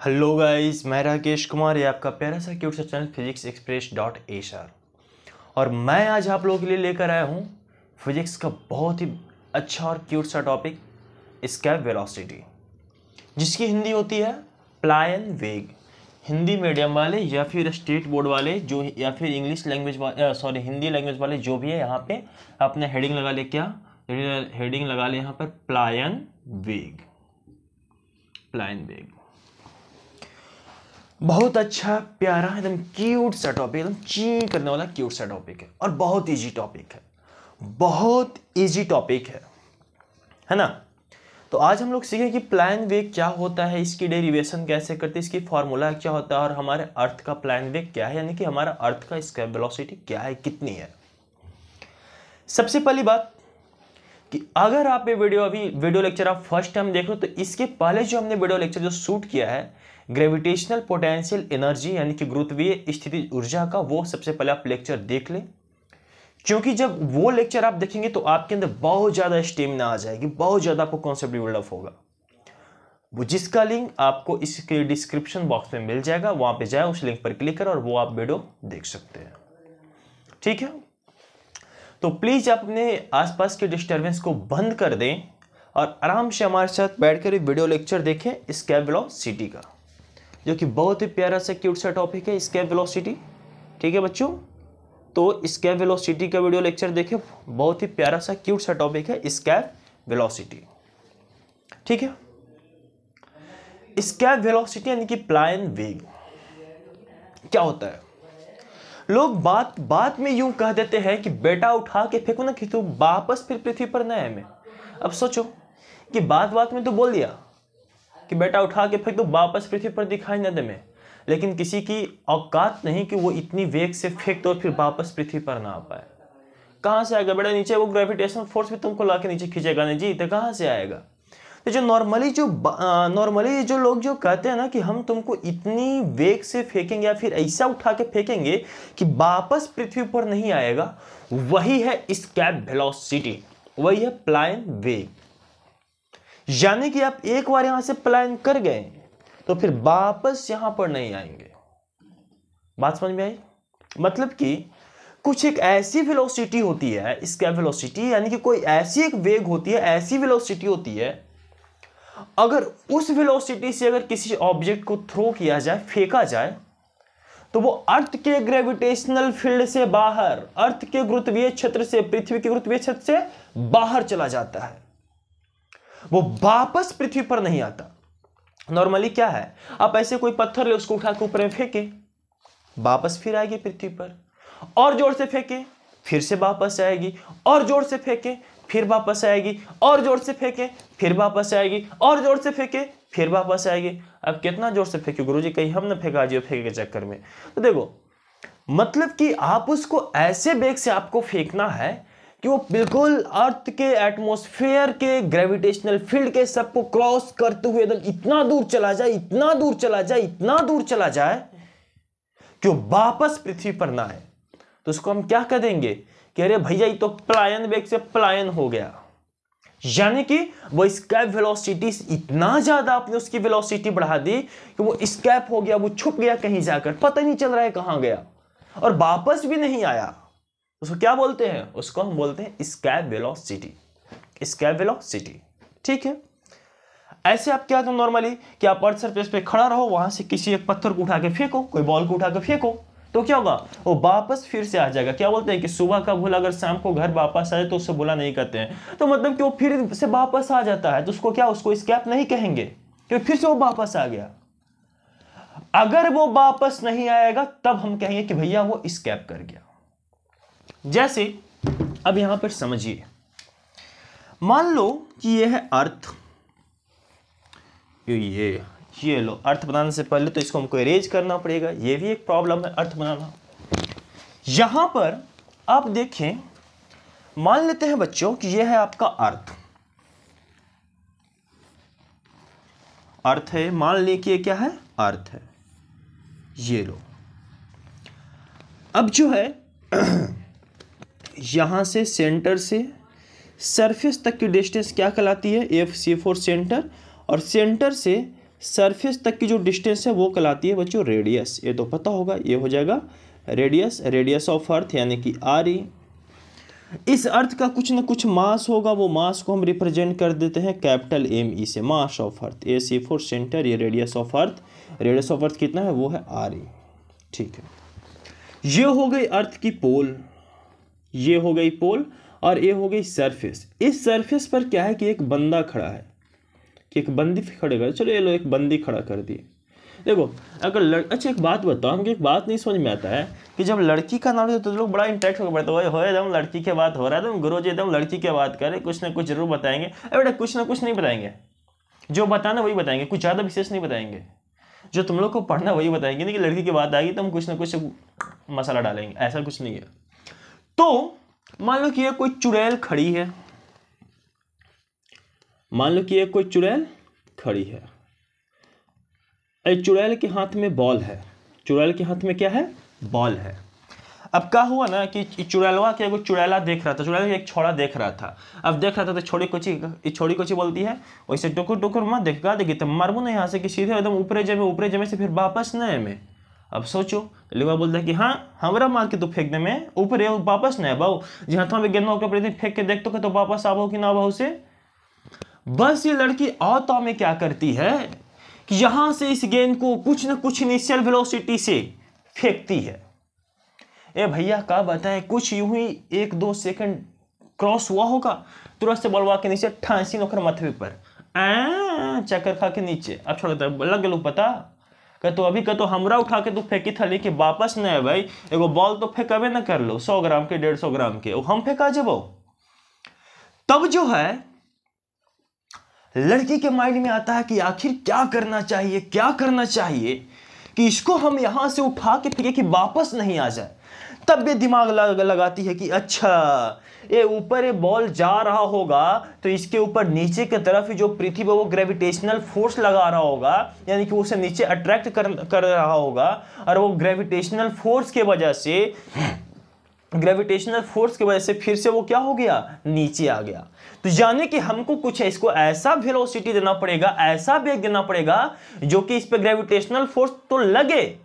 Hello guys, मैं राकेश कुमार, ये आपका प्यारा सा क्यूट सा चैनल फिजिक्स एक्सप्रेस .HR और मैं आज आप लोगों के लिए लेकर आया हूँ फिजिक्स का बहुत ही अच्छा और क्यूट सा टॉपिक एस्केप वेलोसिटी, जिसकी हिंदी होती है प्लायन वेग। हिंदी मीडियम वाले या फिर स्टेट बोर्ड वाले जो या फिर इंग्लिश लैंग्वेज हिंदी लैंग्वेज वाले जो भी है यहाँ पे अपने हेडिंग लगा ले, क्या हेडिंग लगा ले यहाँ पर प्लायन वेग। प्लायन वेग बहुत अच्छा प्यारा एकदम क्यूट सा टॉपिक, एकदम ची करने वाला क्यूट सा टॉपिक है और बहुत इजी टॉपिक है, बहुत इजी टॉपिक है ना। तो आज हम लोग सीखें कि प्लायन वेग क्या होता है, इसकी डेरिवेशन कैसे करते हैं, इसकी फॉर्मूला क्या होता है और हमारे अर्थ का प्लायन वेग क्या है, यानी कि हमारा अर्थ का एस्केप वेलोसिटी क्या है, कितनी है। सबसे पहली बात कि अगर आप ये वीडियो लेक्चर आप फर्स्ट टाइम देख रहे हो तो इसके पहले जो हमने वीडियो लेक्चर जो शूट किया है ग्रेविटेशनल पोटेंशियल एनर्जी यानी कि गुरुत्वीय स्थिति ऊर्जा का, वो सबसे पहले आप लेक्चर देख लें, क्योंकि जब वो लेक्चर आप देखेंगे तो आपके अंदर बहुत ज्यादा स्टेमिना आ जाएगी, बहुत ज्यादा आपको कॉन्सेप्ट डेवलप होगा। वो जिसका लिंक आपको इसके डिस्क्रिप्शन बॉक्स में मिल जाएगा, वहां पे जाए उस लिंक पर क्लिक करें और वो आप वीडियो देख सकते हैं, ठीक है। तो प्लीज आप अपने आसपास के डिस्टर्बेंस को बंद कर दें और आराम से हमारे साथ बैठकर वीडियो लेक्चर देखें एस्केप वेलोसिटी का, जो कि बहुत ही प्यारा सा क्यूट सा टॉपिक है एस्केप वेलोसिटी, ठीक है बच्चों। तो एस्केप वेलोसिटी का वीडियो लेक्चर देखें, बहुत ही प्यारा सा क्यूट सा टॉपिक है एस्केप वेलोसिटी, ठीक है। एस्केप वेलोसिटी यानी कि प्लायन वेग क्या होता है। लोग बात में यूं कह देते हैं कि बेटा उठा के फेंको ना कि तू वापस फिर पृथ्वी पर न आए में। अब सोचो कि बात में तो बोल दिया कि बेटा उठा के फेंक दो, वापस पृथ्वी पर दिखाई न दे में, लेकिन किसी की औकात नहीं कि वो इतनी वेग से फेंक दो और फिर वापस पृथ्वी पर ना आ पाए। कहां से आएगा बेटा, नीचे वो ग्रेविटेशनल फोर्स भी तुमको लाके नीचे खींचेगा नहीं जी, तो कहां से आएगा। तो जो नॉर्मली जो लोग जो कहते हैं ना कि हम तुमको इतनी वेग से फेंकेंगे या फिर ऐसा उठा के फेंकेंगे कि वापस पृथ्वी पर नहीं आएगा, वही है एस्केप वेलोसिटी, वही है प्लायन वेग। यानी कि आप एक बार यहां से प्लायन कर गए तो फिर वापस यहां पर नहीं आएंगे। बात समझ में आई। मतलब कि कुछ एक ऐसी वेलोसिटी होती है एस्केप वेलोसिटी, यानी कि कोई ऐसी एक वेग होती है, ऐसी वेलोसिटी होती है, अगर उस वेलोसिटी से अगर किसी ऑब्जेक्ट को थ्रो किया जाए, फेंका जाए, तो वो अर्थ के ग्रेविटेशनल फील्ड से बाहर, अर्थ के गुरुत्वीय क्षेत्र से, पृथ्वी के गुरुत्वीय क्षेत्र से बाहर चला जाता है, वो वापस पृथ्वी पर नहीं आता। नॉर्मली क्या है, आप ऐसे कोई पत्थर ले उसको उठा के ऊपर में फेंके, वापस फिर आएगी पृथ्वी पर, और जोर से फेंके फिर से वापस आएगी, और जोर से फेंके फिर वापस आएगी, और जोर से फेंके फिर वापस आएगी, और जोर से फेंके फिर वापस आएगी। अब कितना जोर से फेंके गुरुजी, कहीं हम ना फेंका जी फेंके के चक्कर में। तो देखो, मतलब कि आप उसको ऐसे वेग से आपको फेंकना है कि वो बिल्कुल अर्थ के एटमॉस्फेयर के ग्रेविटेशनल फील्ड के सबको क्रॉस करते हुए एकदम इतना दूर चला जाए, इतना दूर चला जाए, इतना दूर चला जाए कि वो वापस पृथ्वी पर ना आए। तो उसको हम क्या कह देंगे कि अरे भैया ये तो प्लायन वेग से प्लायन हो गया, यानी कि वो एस्केप वेलोसिटी इतना ज्यादा आपने उसकी वेलोसिटी बढ़ा दी कि वो एस्केप हो गया, वो छुप गया कहीं जाकर, पता ही नहीं चल रहा है कहां गया और वापस भी नहीं आया। उसको क्या बोलते हैं, उसको हम बोलते हैं एस्केप वेलोसिटी, एस्केप वेलोसिटी, ठीक है। ऐसे आप क्या, तो नॉर्मली कि आप अर्थ सरफेस पे खड़ा रहो, वहां से किसी एक पत्थर को उठा के फेंको, कोई बॉल को उठा के फेंको, तो क्या होगा, वो वापस फिर से आ जाएगा। क्या बोलते हैं कि सुबह का भूला अगर शाम को घर वापस आए तो उससे भूला नहीं कहते हैं, तो मतलब कि वो फिर से वापस आ जाता है, तो उसको क्या, उसको एस्केप नहीं कहेंगे क्योंकि फिर से वो वापस आ गया। अगर वो वापस नहीं आएगा तब हम कहेंगे कि भैया वो एस्केप कर गया। जैसे अब यहां पर समझिए, मान लो कि ये है अर्थ, ये लो, अर्थ बनाने से पहले तो इसको हमको इरेज करना पड़ेगा, ये भी एक प्रॉब्लम है अर्थ बनाना। यहां पर आप देखें, मान लेते हैं बच्चों कि ये है आपका अर्थ, अर्थ है, मान ली कि ये क्या है, अर्थ है, ये लो। अब जो है यहां से सेंटर से सरफेस तक की डिस्टेंस क्या कहलाती है, FC4 सेंटर, और सेंटर से सरफेस तक की जो डिस्टेंस है वो कहलाती है बच्चों रेडियस। ये तो पता होगा, ये हो जाएगा रेडियस, रेडियस ऑफ अर्थ यानी कि RE। इस अर्थ का कुछ ना कुछ मास होगा, वो मास को हम रिप्रेजेंट कर देते हैं कैपिटल ME से, mass of earth. AC for centre, ये radius of earth, radius of earth कितना है वो है RE। ठीक है, ये हो गई अर्थ की पोल, ये हो गई पोल, और ये हो गई सरफेस। इस सरफेस पर क्या है कि एक बंदा खड़ा है, कि एक बंदी खड़े कर, चलो ये लो एक बंदी खड़ा कर दिए। देखो अगर अच्छा एक बात बताओ, हमको एक बात नहीं समझ में आता है कि जब लड़की का नाम तो लोग बड़ा इंटरेक्ट होकर पड़ते हो एकदम लड़की की बात हो रहा है, एकदम गुरुजी एकदम लड़की की बात करे, कुछ ना कुछ जरूर बताएंगे। अरे बेटा कुछ ना कुछ नहीं बताएंगे, जो बताना वही बताएंगे, कुछ ज़्यादा विशेष नहीं बताएंगे। जो तुम लोग को पढ़ना वही बताएंगे, नहीं कि लड़की की बात आएगी तो हम कुछ ना कुछ मसाला डालेंगे, ऐसा कुछ नहीं है। तो मान लो कि ये कोई चुड़ैल खड़ी है, मान लो कि ये कोई चुड़ैल खड़ी है, चुड़ैल के हाथ में बॉल है, चुड़ैल के हाथ में क्या है, बॉल है। अब क्या हुआ ना कि चुड़ैलवा के कोई चुड़ैला देख रहा था, चुड़ैल एक छोड़ा देख रहा था। अब देख रहा था तो छोड़ी कोची बोलती है, वैसे टुकुर टुकुर मत देखा देखी तो मारबू ना यहाँ से कि सीधे एकदम ऊपरे जमे से फिर वापस न में। अब सोचो लिवा बोलता है कि हाँ हमरा मार के तो फेंक दे में ऊपर वापस न बाबू, जहाँ था गेंदा होकर फेंक के देख तो वापस आवो कि ना बहू से। बस ये लड़की औता में क्या करती है कि यहां से इस गेंद को कुछ न कुछ इनिशियल वेलोसिटी से फेंकती है। ए भैया क्या बताएं, कुछ यूं ही 1-2 सेकंड क्रॉस हुआ होगा, तुरंत से बलवा के नीचे ठांसी नौकर माथे पर चक्कर खा के नीचे। अब छोड़ लग गलो पता तो अभी तो हमरा उठा के तू फेंकी था, लेकिन वापस न है भाई, एगो बॉल तो फेंकबे न कर लो 100 ग्राम के 150 ग्राम के, हम फेंका जब तब जो है लड़की के माइंड में आता है कि आखिर क्या करना चाहिए, क्या करना चाहिए कि इसको हम यहां से उठा के फेंके कि वापस नहीं आ जाए। तब ये दिमाग लगाती है कि अच्छा ये ऊपर ये बॉल जा रहा होगा तो इसके ऊपर नीचे की तरफ जो पृथ्वी वो ग्रेविटेशनल फोर्स लगा रहा होगा, यानी कि उसे नीचे अट्रैक्ट कर रहा होगा, और वो ग्रेविटेशनल फोर्स के वजह से फिर से वो क्या हो गया, नीचे आ गया। तो यानी कि हमको कुछ इसको ऐसा वेलोसिटी देना पड़ेगा, ऐसा वेग देना पड़ेगा जो कि इस पे ग्रेविटेशनल फोर्स तो लगे,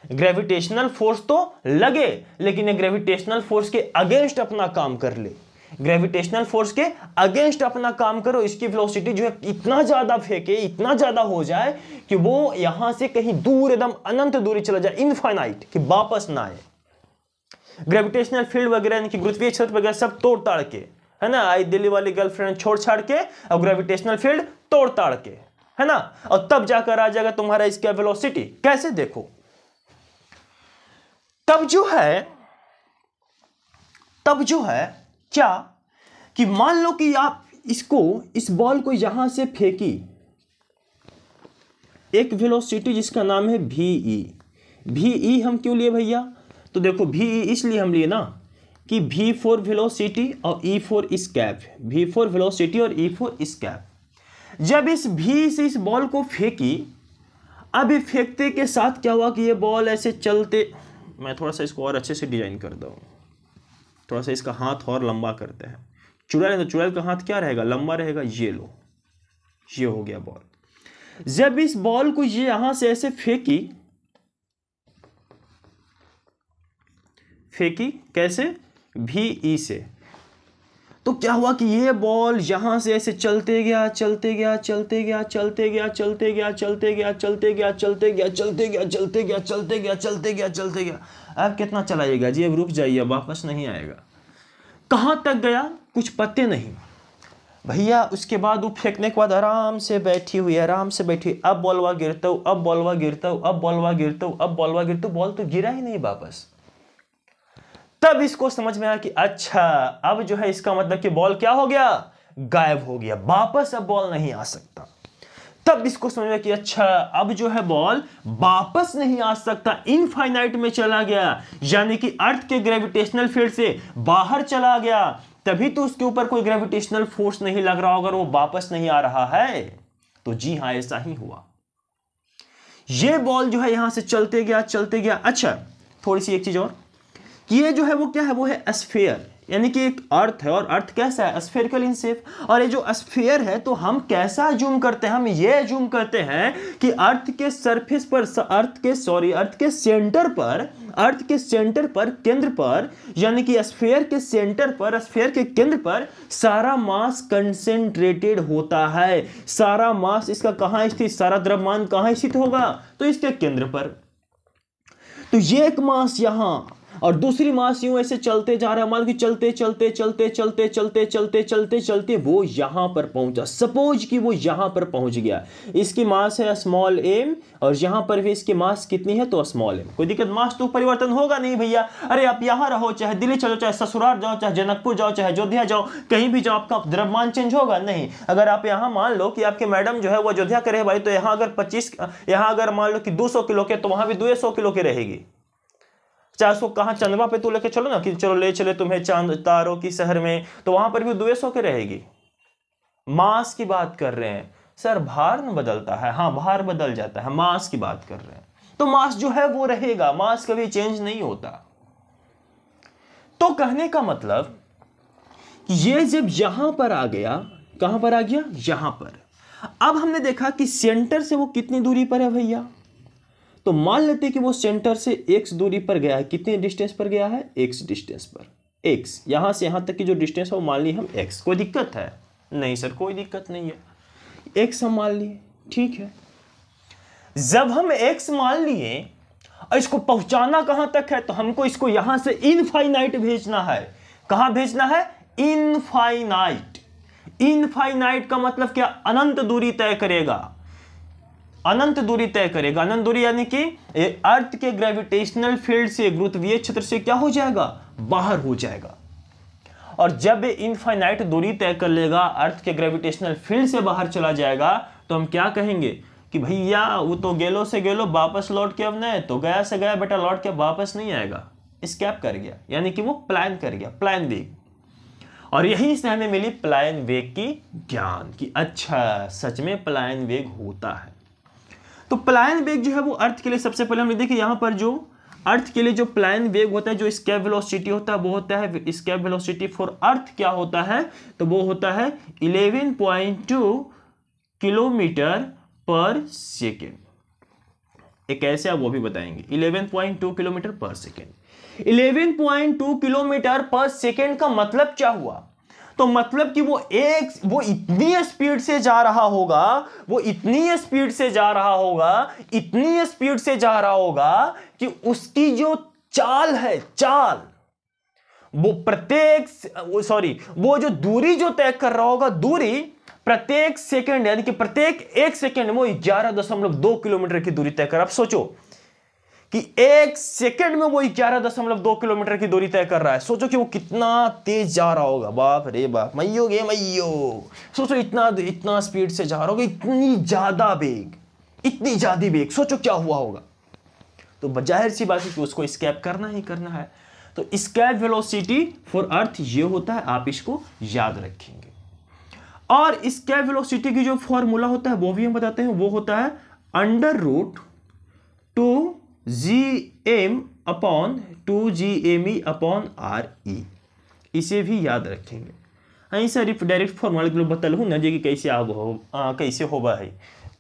ग्रेविटेशनल फोर्स तो लगे, लेकिन ये ग्रेविटेशनल फोर्स के अगेंस्ट अपना काम कर ले, ग्रेविटेशनल फोर्स के अगेंस्ट अपना काम करो। इसकी वेलोसिटी जो है इतना ज्यादा फेंके, इतना ज्यादा हो जाए कि वो यहां से कहीं दूर, एकदम अनंत दूरी चला जाए, इनफाइनाइट, कि वापस ना आए। ग्रेविटेशनल फील्ड वगैरह यानी कि गुरुत्वीय क्षेत्र वगैरह सब तोड़ ताड़ के, है ना, आई दिल्ली वाली गर्लफ्रेंड छोड़ छाड़ के, और ग्रेविटेशनल फील्ड तोड़ ताड़ के, है ना, और तब जाकर आ जाएगा तुम्हारा इसका वेलोसिटी। कैसे देखो, तब जो है क्या कि मान लो कि आप इस बॉल को यहां से फेंकी, एक वेलोसिटी जिसका नाम है VE हम क्यों लिए भैया, तो देखो VE इसलिए हम लिए ना कि V फॉर वेलोसिटी और E for escape, V for velocity और E फॉर स्कैप। जब इस V से इस बॉल को फेंकी, अब ये फेंकते के साथ क्या हुआ कि ये बॉल ऐसे चलते, मैं थोड़ा सा इसको और अच्छे से डिजाइन कर दूँ, थोड़ा सा इसका हाथ और लंबा करते हैं। चुड़ैल, तो चुड़ैल का हाथ क्या रहेगा, लंबा रहेगा। ये लो, ये हो गया बॉल। जब इस बॉल को ये यहां से ऐसे फेंकी कैसे, VE से, तो क्या हुआ कि ये बॉल यहां से ऐसे चलते गया। अब कितना चलाइएगा जी, अब रुक जाइए, वापस नहीं आएगा। कहां तक गया कुछ पते नहीं भैया। उसके बाद वो फेंकने के बाद आराम से बैठी हुई, अब बॉलवा गिरता हूं, बॉल तो गिरा ही नहीं वापस। तब इसको समझ में आया कि अच्छा अब जो है इसका मतलब कि बॉल क्या हो गया, गायब हो गया, वापस अब बॉल नहीं आ सकता। तब इसको समझ में कि अच्छा अब जो है बॉल वापस नहीं आ सकता, इनफाइनाइट में चला गया, यानी कि अर्थ के ग्रेविटेशनल फील्ड से बाहर चला गया। तभी तो उसके ऊपर कोई ग्रेविटेशनल फोर्स नहीं लग रहा, अगर वो वापस नहीं आ रहा है। तो जी हां, ऐसा ही हुआ। ये बॉल जो है यहां से चलते गया। अच्छा थोड़ी सी एक चीज और, कि ये जो है वो क्या है, वो है स्फीयर, यानी कि एक अर्थ है, और अर्थ कैसा है, स्फेरिकल इन शेप। और ये जो स्फीयर है तो हम कैसा जूम करते हैं, हम ये जूम करते हैं कि अर्थ के सरफेस पर, अर्थ के सेंटर पर, केंद्र पर, यानी कि स्फीयर के सेंटर पर, स्फीयर के केंद्र पर सारा मास कंसेंट्रेटेड होता है। सारा मास इसका कहां स्थित, सारा द्रव्यमान कहां स्थित होगा, तो इसके केंद्र पर। तो ये एक मास यहां और दूसरी मास यूं ऐसे चलते जा रहा है, मान लो कि चलते वो यहां पर पहुंचा। सपोज कि वो यहां पर पहुंच गया, इसकी मास है स्मॉल m और यहां पर भी इसकी मास कितनी है, तो स्मॉल m। कोई दिक्कत, मास तो परिवर्तन होगा नहीं भैया। अरे आप यहां रहो, चाहे दिल्ली चलो, चाहे ससुराल जाओ, चाहे जनकपुर जाओ, चाहे अयोध्या जाओ, कहीं भी जाओ, आपका द्रव्यमान चेंज होगा नहीं। अगर आप यहां मान लो कि आपके मैडम जो है वो अयोध्या के रहे भाई, तो यहां अगर मान लो कि 200 किलो के, तो वहां भी 200 किलो के रहेगी। चाहे उसको कहां चंद्रमा पे तू लेके चलो ना, कि चलो ले चले तुम्हें चांद तारों की शहर में, तो वहां पर भी 200 के रहेगी। मास की बात कर रहे हैं सर, भार न बदलता है, हाँ भार बदल जाता है, मास की बात कर रहे हैं। तो मास जो है वो रहेगा, मास कभी चेंज नहीं होता। तो कहने का मतलब ये जब यहां पर आ गया, कहां पर आ गया, यहां पर। अब हमने देखा कि सेंटर से वो कितनी दूरी पर है भैया, तो मान लेते कि वो सेंटर से x दूरी पर गया है। कितने डिस्टेंस पर गया है, x डिस्टेंस पर। x यहां से यहां तक की जो डिस्टेंस है वो मान ली हम x। कोई दिक्कत है, नहीं सर कोई दिक्कत नहीं है, x हम मान लिए, ठीक है। जब हम x मान लिए और इसको पहुंचाना कहां तक है, तो हमको इसको यहां से इनफाइनाइट भेजना है। कहां भेजना है, इनफाइनाइट। इनफाइनाइट का मतलब क्या, अनंत दूरी तय करेगा, अनंत दूरी तय करेगा। अनंत दूरी यानी कि अर्थ के ग्रेविटेशनल फील्ड से, गुरुत्वीय क्षेत्र से क्या हो जाएगा, बाहर हो जाएगा। और जब ये इनफाइनाइट दूरी तय कर लेगा, अर्थ के ग्रेविटेशनल फील्ड से बाहर चला जाएगा, तो हम क्या कहेंगे कि भैया वो तो गेलो से गेलो वापस लौट के अब नहीं, तो गया से गया बेटा लौट के वापस नहीं आएगा, स्कैप कर गया, यानी कि वो प्लायन कर गया, प्लायन वेग। और यहीं से हमें मिली प्लायन वेग की ज्ञान की, अच्छा सच में प्लायन वेग होता है। तो प्लायन वेग जो है वो अर्थ के लिए, सबसे पहले हमने देखिए यहां पर जो अर्थ के लिए जो प्लायन वेग होता है, जो एस्केप वेलोसिटी होता है, वो होता है एस्केप वेलोसिटी फॉर अर्थ क्या होता है, तो वो होता है 11.2 किलोमीटर पर सेकेंड। एक ऐसे आप वो भी बताएंगे, 11.2 किलोमीटर पर सेकेंड। 11.2 किलोमीटर पर सेकेंड का मतलब क्या हुआ, तो मतलब कि वो इतनी स्पीड से जा रहा होगा, इतनी स्पीड से जा रहा होगा कि उसकी जो चाल है, वो जो दूरी जो तय कर रहा होगा, दूरी प्रत्येक सेकंड, यानी कि प्रत्येक 1 सेकंड में वो 11.2 किलोमीटर की दूरी तय कर। आप सोचो कि 1 सेकंड में वो 11.2 किलोमीटर की दूरी तय कर रहा है। सोचो कि वो कितना तेज जा रहा होगा, बाप रे बाप, मैयो गे मैयो। सोचो इतना स्पीड से जा रहा होगा, इतनी ज्यादा वेग, सोचो क्या हुआ होगा। तो जाहिर सी बात है कि उसको स्केप करना ही करना है। तो स्केप वेलोसिटी फॉर अर्थ ये होता है, आप इसको याद रखेंगे। और स्केप वेलोसिटी की जो फॉर्मूला होता है वो भी हम बताते हैं, वो होता है √2gm/2gme/re। इसे भी याद रखेंगे। ऐसा डायरेक्ट फॉर्मूला के लोग बता लूँ ना जी कि कैसे होगा है,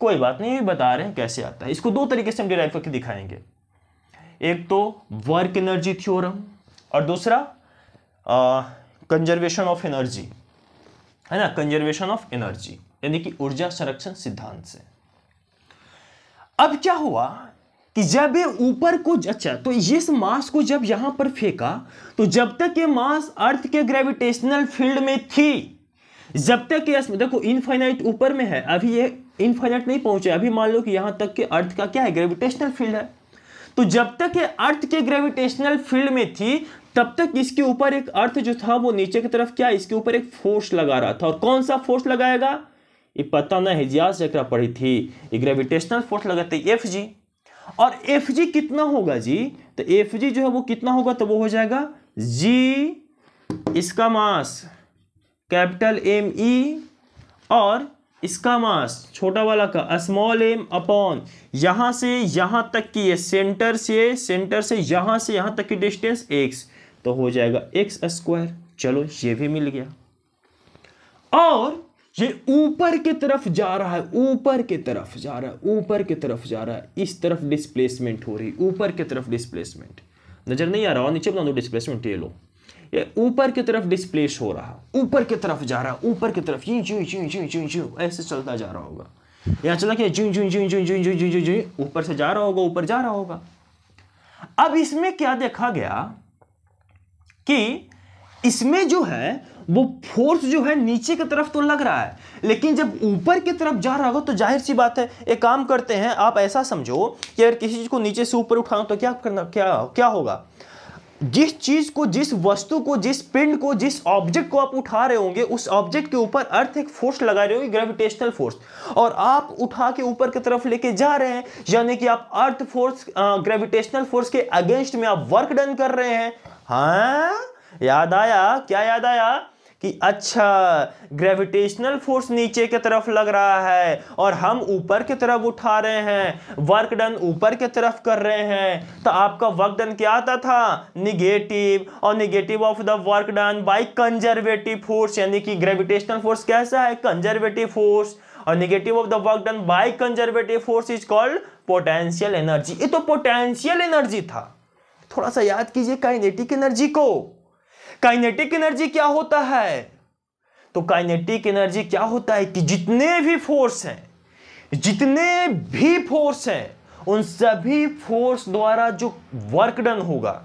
कोई बात नहीं, बता रहे हैं कैसे आता है। इसको 2 तरीके से हम डिराइव करके दिखाएंगे, एक तो वर्क एनर्जी थ्योरम और दूसरा कंजर्वेशन ऑफ एनर्जी, है ना, कंजर्वेशन ऑफ एनर्जी यानी कि ऊर्जा संरक्षण सिद्धांत से। अब क्या हुआ कि जब ये ऊपर को, अच्छा तो इस मास को जब यहां पर फेंका, तो जब तक ये मास अर्थ के ग्रेविटेशनल फील्ड में थी, जब तक ये, देखो इनफाइनाइट ऊपर में है, अभी ये इनफाइनाइट नहीं पहुंचे, अभी मान लो कि यहां तक के अर्थ का क्या है, ग्रेविटेशनल फील्ड है। तो जब तक ये अर्थ के ग्रेविटेशनल फील्ड में थी, तब तक इसके ऊपर एक अर्थ जो था वो नीचे की तरफ क्या, इसके ऊपर एक फोर्स लगा रहा था। और कौन सा फोर्स लगाएगा, ये पता ना, हिजाज चक्र पड़ी थी, ये ग्रेविटेशनल फोर्स लगाते Fg। और Fg कितना होगा जी, तो Fg जो है वो कितना होगा, तो वो हो जाएगा G इसका मास कैपिटल Me और इसका मास छोटा वाला का स्मॉल m अपॉन यहां से यहां तक की, ये सेंटर से यहां तक की डिस्टेंस x, तो हो जाएगा x²। चलो ये भी मिल गया। और ये ऊपर की तरफ जा रहा है, ऊपर की तरफ जा रहा है, ऊपर की तरफ जा रहा है, इस तरफ डिस्प्लेसमेंट हो रही, ऊपर की तरफ डिस्प्लेसमेंट। नजर नहीं आ रहा हो, नीचे बना दो डिस्प्लेसमेंट, ये लो, ये ऊपर की तरफ डिस्प्लेस हो रहा, ऊपर की तरफ जा रहा, ऊपर की तरफ ऐसे चलता जा रहा होगा। यहां चला क्या, ऊपर से जा रहा होगा, ऊपर जा रहा होगा। अब इसमें क्या देखा गया कि इसमें जो है वो फोर्स जो है नीचे की तरफ तो लग रहा है, लेकिन जब ऊपर की तरफ जा रहा होगा तो जाहिर सी बात है, एक काम करते हैं, आप ऐसा समझो कि अगर किसी चीज को नीचे से ऊपर उठाना तो क्या करना, क्या होगा, जिस चीज को, जिस वस्तु को, जिस पिंड को, जिस ऑब्जेक्ट को आप उठा रहे होंगे, उस ऑब्जेक्ट के ऊपर अर्थ एक फोर्स लगा रहे होगी, ग्रेविटेशनल फोर्स, और आप उठा के ऊपर की तरफ लेके जा रहे हैं, यानी कि आप अर्थ फोर्स, ग्रेविटेशनल फोर्स के अगेंस्ट में आप वर्क डन कर रहे हैं। हाँ, याद आया, क्या याद आया कि अच्छा ग्रेविटेशनल फोर्स नीचे की तरफ लग रहा है और हम ऊपर की तरफ उठा रहे हैं, वर्क डन ऊपर की तरफ कर रहे हैं, तो आपका वर्क डन क्या आता था, निगेटिव, और negative of the work done by conservative force, यानी कि ग्रेविटेशनल फोर्स कैसा है, कंजर्वेटिव फोर्स, और negative of the work done by conservative force is called potential energy. ये तो पोटेंशियल एनर्जी था। थोड़ा सा याद कीजिए काइनेटिक एनर्जी को। काइनेटिक एनर्जी क्या होता है, तो काइनेटिक एनर्जी क्या होता है कि जितने भी फोर्स हैं, उन सभी फोर्स द्वारा जो वर्क डन होगा,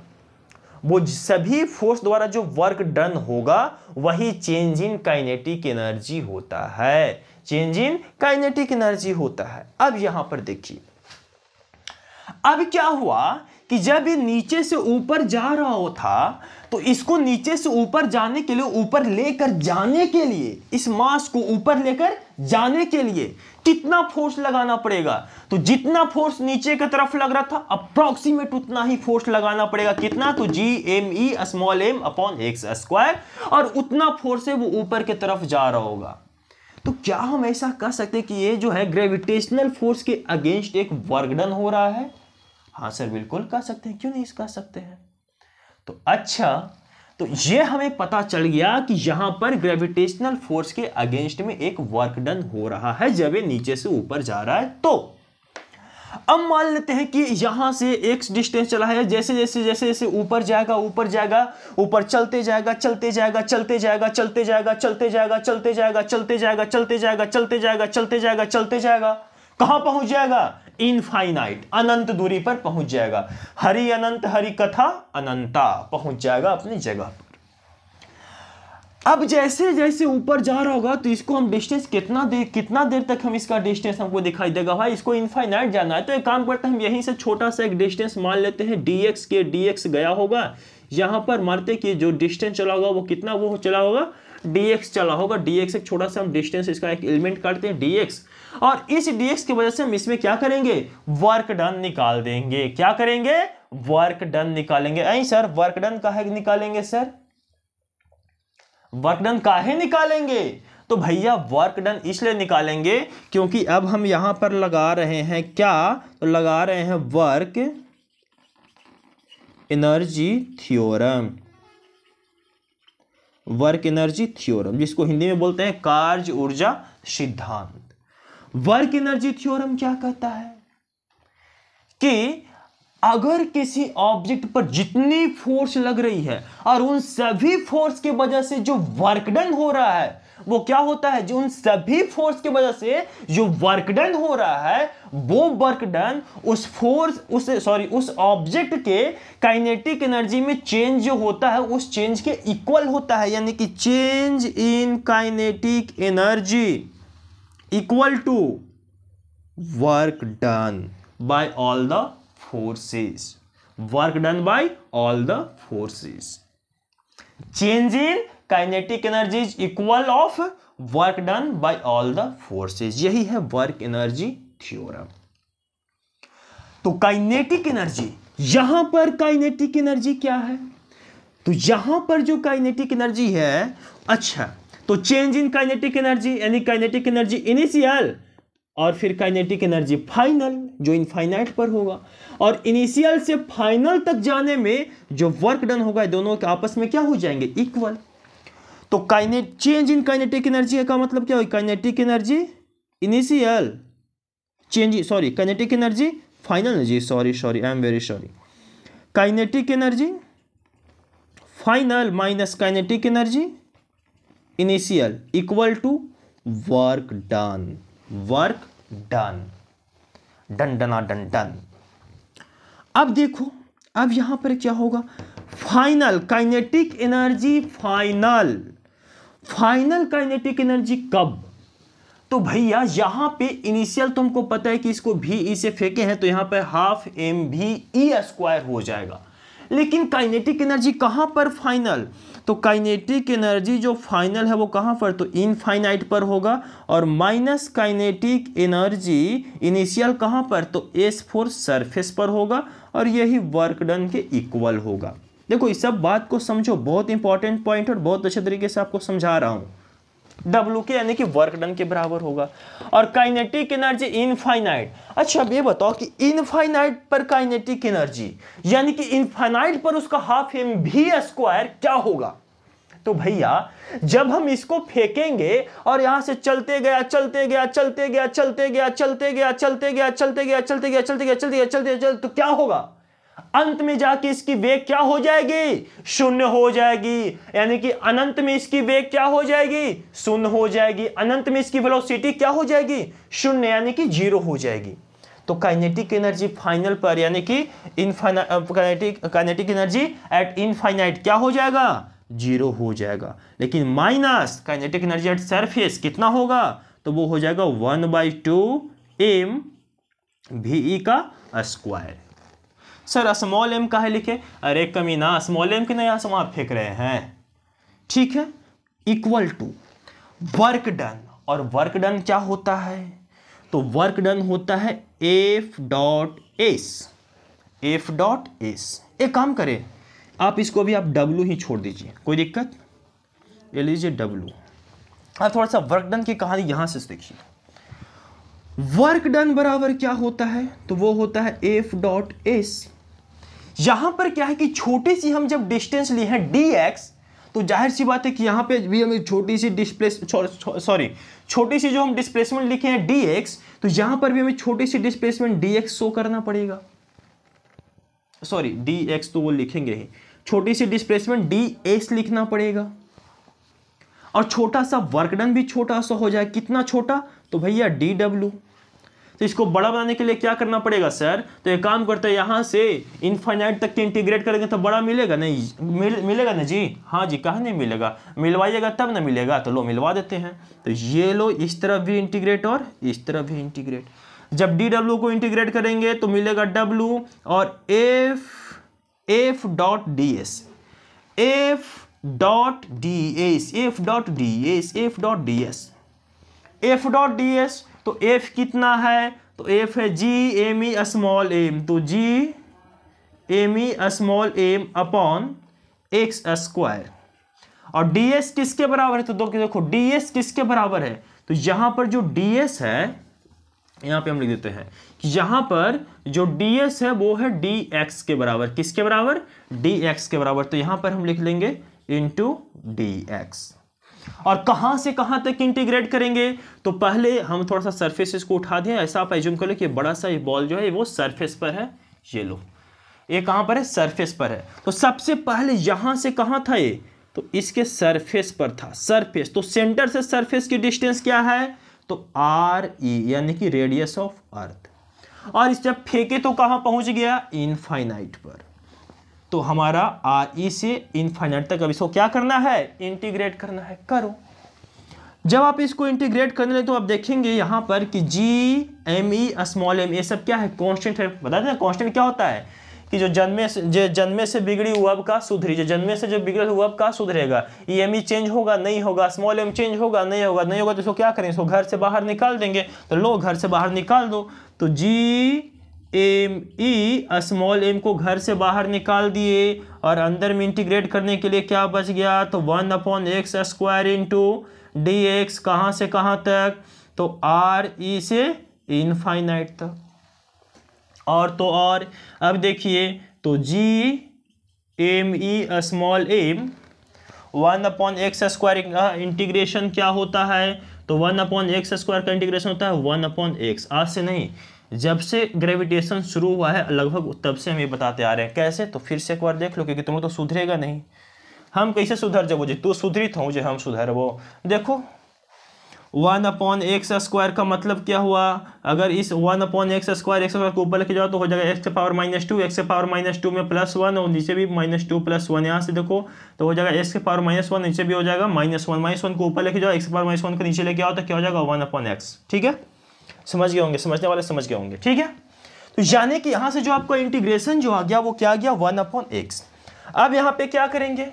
वो सभी फोर्स द्वारा जो वर्क डन होगा वही चेंज इन काइनेटिक एनर्जी होता है, चेंज इन काइनेटिक एनर्जी होता है। अब यहां पर देखिए, अब क्या हुआ कि जब ये नीचे से ऊपर जा रहा था, तो इसको नीचे से ऊपर जाने के लिए, ऊपर लेकर जाने के लिए, इस मास को ऊपर लेकर जाने के लिए कितना फोर्स लगाना पड़ेगा, तो जितना फोर्स नीचे की तरफ लग रहा था अप्रॉक्सीमेट उतना ही फोर्स लगाना पड़ेगा। कितना, तो G small m upon x square, और उतना फोर्स है वो ऊपर की तरफ जा रहा होगा। तो क्या हम ऐसा कह सकते हैं कि ये जो है ग्रेविटेशनल फोर्स के अगेंस्ट एक वर्क डन हो रहा है? हाँ सर, बिल्कुल कह सकते हैं, क्यों नहीं कह सकते हैं। तो अच्छा, तो ये हमें पता चल गया कि यहां पर ग्रेविटेशनल फोर्स के अगेंस्ट में एक वर्क डन हो रहा है जब ये नीचे से ऊपर जा रहा है। तो अब मान लेते हैं कि यहां से x डिस्टेंस चला है, जैसे जैसे जैसे जैसे ऊपर जाएगा, ऊपर चलते जाएगा, चलते जाएगा, चलते जाएगा, चलते जाएगा, चलते जाएगा, चलते जाएगा, चलते जाएगा, चलते जाएगा, चलते जाएगा, चलते जाएगा, चलते जाएगा, कहां पहुंच जाएगा, इनफाइनाइट, अनंत दूरी पर पहुंच जाएगा। हरि अनंत हरि कथा अनंता, पहुंच जाएगा अपनी जगह पर। अब जैसे जैसे ऊपर जा रहा होगा तो इसको हम डिस्टेंस कितना देर तक हम इसका डिस्टेंस हमको दिखाई देगा, भाई इसको इनफाइनाइट जाना है। तो एक काम करते हैं, हम यहीं से छोटा सा एक डिस्टेंस मान लेते हैं, dx के dx गया होगा, यहां पर मानते कि जो डिस्टेंस चला होगा वो कितना वो चला होगा, dx चला होगा। dx एक छोटा सा हम डिस्टेंस इसका एक एलिमेंट काटते हैं dx, और इस dx की वजह से हम इसमें क्या करेंगे, वर्क डन निकाल देंगे। क्या करेंगे, वर्क डन निकालेंगे। ऐ सर, वर्क डन काहे निकालेंगे सर, वर्क डन काहे निकालेंगे, तो भैया वर्क डन इसलिए निकालेंगे क्योंकि अब हम यहां पर लगा रहे हैं क्या, तो लगा रहे हैं work energy theorem, work energy theorem, जिसको हिंदी में बोलते हैं कार्य ऊर्जा सिद्धांत। वर्क एनर्जी थ्योरम क्या कहता है कि अगर किसी ऑब्जेक्ट पर जितनी फोर्स लग रही है और उन सभी फोर्स की वजह से जो वर्क डन हो रहा है वो क्या होता है, जो उन सभी फोर्स की वजह से जो वर्क डन हो रहा है वो वर्क डन उस ऑब्जेक्ट के काइनेटिक एनर्जी में चेंज जो होता है उस चेंज के इक्वल होता है, यानी कि change in kinetic energy equal to work done by all the forces, work done by all the forces. Change in kinetic energy is equal of work done by all the forces. यही है work energy theorem. तो kinetic energy, यहां पर kinetic energy क्या है, तो यहां पर जो काइनेटिक एनर्जी है, अच्छा तो चेंज इन काइनेटिक एनर्जी यानी काइनेटिक एनर्जी इनिशियल और फिर काइनेटिक एनर्जी फाइनल जो इनफाइनाइट पर होगा, और इनिशियल से फाइनल तक जाने में जो वर्क डन होगा दोनों के आपस में क्या हो जाएंगे, इक्वल। तो चेंज इन काइनेटिक एनर्जी का मतलब क्या हो, kinetic energy initial change, sorry kinetic energy final energy, sorry I am very sorry, kinetic energy final minus kinetic energy initial equal to work done, work done, done डना done done. अब देखो, अब यहां पर क्या होगा, final kinetic energy, final kinetic energy कब, तो भैया यहां पे इनिशियल तुमको पता है कि इसको भी ई से फेंके हैं तो यहां पे हाफ एम भी ई स्क्वायर हो जाएगा, लेकिन काइनेटिक एनर्जी कहां पर फाइनल, तो काइनेटिक एनर्जी जो फाइनल है वो कहां पर, तो इनफाइनाइट पर होगा, और माइनस काइनेटिक एनर्जी इनिशियल कहां पर, तो S4 सरफेस पर होगा, और यही वर्क डन के इक्वल होगा। देखो इस सब बात को समझो, बहुत इंपॉर्टेंट पॉइंट और बहुत अच्छे तरीके से आपको समझा रहा हूं। W के यानी कि वर्क डन के बराबर होगा, और काइनेटिक एनर्जी इनफाइनाइट। अच्छा अब ये बताओ कि इनफाइनाइट पर काइनेटिक एनर्जी यानी कि इनफाइनाइट पर उसका हाफ एम भी स्क्वायर क्या होगा, तो भैया जब हम इसको फेंकेंगे और यहां से चलते गया चलते गया चलते गया चलते गया चलते गया चलते गया चलते गया चलते गया चलते गया चलते गया चलते गया, तो क्या होगा, अंत में जाके इसकी वेग क्या हो जाएगी, शून्य हो जाएगी, यानी कि अनंत में इसकी वेग क्या हो जाएगी, शून्य हो जाएगी, अनंत में इसकी वेलोसिटी क्या हो जाएगी, शून्य यानी कि जीरो हो जाएगी। तो काइनेटिक एनर्जी फाइनल पर यानी कि काइनेटिक एनर्जी एट इनफाइनाइट क्या हो जाएगा, जीरो हो जाएगा, लेकिन minus kinetic energy at surface कितना होगा, तो वो हो जाएगा 1/2 m VE का स्क्वायर। सर स्मॉल m का है लिखे, अरे कमीना स्मॉल m के नया सम आप फेंक रहे हैं, ठीक है, इक्वल टू वर्क डन, और वर्क डन क्या होता है, तो वर्क डन होता है F.S, F.S। एक काम करें, आप इसको भी आप W ही छोड़ दीजिए, कोई दिक्कत, ले लीजिए W। आप थोड़ा सा वर्क डन की कहानी यहां से देखिए, वर्क डन बराबर क्या होता है, तो वो होता है F.S। यहां पर क्या है कि छोटी सी हम जब डिस्टेंस लिए हैं dx, तो जाहिर सी बात है कि यहां पे भी हमें छोटी सी छोटी सी जो हम डिस्प्लेसमेंट लिखे हैं dx, तो यहां पर भी हमें छोटी सी डिस्प्लेसमेंट dx शो करना पड़ेगा, सॉरी dx तो वो लिखेंगे ही, छोटी सी डिस्प्लेसमेंट ds लिखना पड़ेगा, और छोटा सा वर्क डन भी छोटा सा हो जाए, कितना छोटा, तो भैया dw। तो इसको बड़ा बनाने के लिए क्या करना पड़ेगा सर, तो एक काम करते हैं, यहां से इनफाइनाइट तक के इंटीग्रेट करेंगे तो बड़ा मिलेगा नहीं, मिलेगा ना जी, हाँ जी, कहाँ नहीं मिलेगा, मिलवाइएगा तब ना मिलेगा, तो लो मिलवा देते हैं। तो ये लो इस तरफ भी इंटीग्रेट और इस तरफ भी इंटीग्रेट, जब dw को इंटीग्रेट करेंगे तो मिलेगा w और f.ds, f.ds, तो f कितना है, तो f है g m e small m, तो g m e small m upon x square, और ds किसके बराबर है, तो देखो ds किसके बराबर है, तो यहां पर जो ds है, यहां पे हम लिख देते हैं कि यहां पर जो ds है वो है dx के बराबर, किसके बराबर, dx के बराबर, तो यहां पर हम लिख लेंगे इंटू dx। और कहां से कहां तक इंटीग्रेट करेंगे, तो पहले हम थोड़ा सा सरफेस को उठा दें, ऐसा आप एज्यूम कर लो कि बड़ा सा ये बॉल जो है वो सरफेस पर है, ये लो ये कहां पर है, सरफेस पर है, तो सबसे पहले यहां से कहां था ये, तो इसके सरफेस पर था, सरफेस, तो सेंटर से सरफेस की डिस्टेंस क्या है, तो RE यानी कि रेडियस ऑफ अर्थ, और इस जब फेंके तो कहां पहुंच गया, इनफाइनाइट पर, तो हमारा RE से इनफाइनाइट तक अब इसको क्या करना है, इंटीग्रेट करना है, करो। जब आप इसको इंटीग्रेट करने लगे तो आप देखेंगे यहां पर कि g m e small m ये सब क्या है, कांस्टेंट है, बता दें कांस्टेंट क्या होता है, कि जो जन्मे से बिगड़ी हुआ का सुधरी, जो जन्मे से जो बिगड़ल हुआ का सुधरेगा, ये m e चेंज होगा नहीं होगा, स्मॉल m चेंज होगा नहीं होगा, नहीं होगा तो इसको क्या करें, इसको घर से बाहर निकाल देंगे, तो लो घर से बाहर निकाल दो, तो g m e small m को घर से बाहर निकाल दिए, और अंदर में इंटीग्रेट करने के लिए क्या बच गया, तो 1/x स्क्वायर इंटू dx, कहां से कहां तक, तो RE से इनफाइनाइट तक, और तो और अब देखिए, तो g m e small m 1/x² integration क्या होता है, तो 1/x² का इंटीग्रेशन होता है 1/x। आज से नहीं, जब से ग्रेविटेशन शुरू हुआ है लगभग तब से हम ये बताते आ रहे हैं। कैसे, तो फिर से एक बार देख लो, क्योंकि तुम लोग तो सुधरेगा नहीं। हम कैसे सुधर जाओ जी, तू सुधरित हो जो हम सुधर वो। देखो 1/x² का मतलब क्या हुआ, अगर इस 1/x² को ऊपर लेके जाओ तो हो जाएगा x⁻², x⁻² में +1 और नीचे भी -2 +1। यहाँ से देखो तो हो जाएगा x⁻1, नीचे भी हो जाएगा -1 को ऊपर लेके जाओ, x⁻1 को नीचे लेके आओ तो क्या हो जाएगा 1/x। ठीक है, समझ गए होंगे, समझने वाले समझ गए होंगे। ठीक है, तो यानी कि यहाँ से जो आपका इंटीग्रेशन जो आ गया वो क्या आ गया 1/x। अब यहाँ पे क्या करेंगे,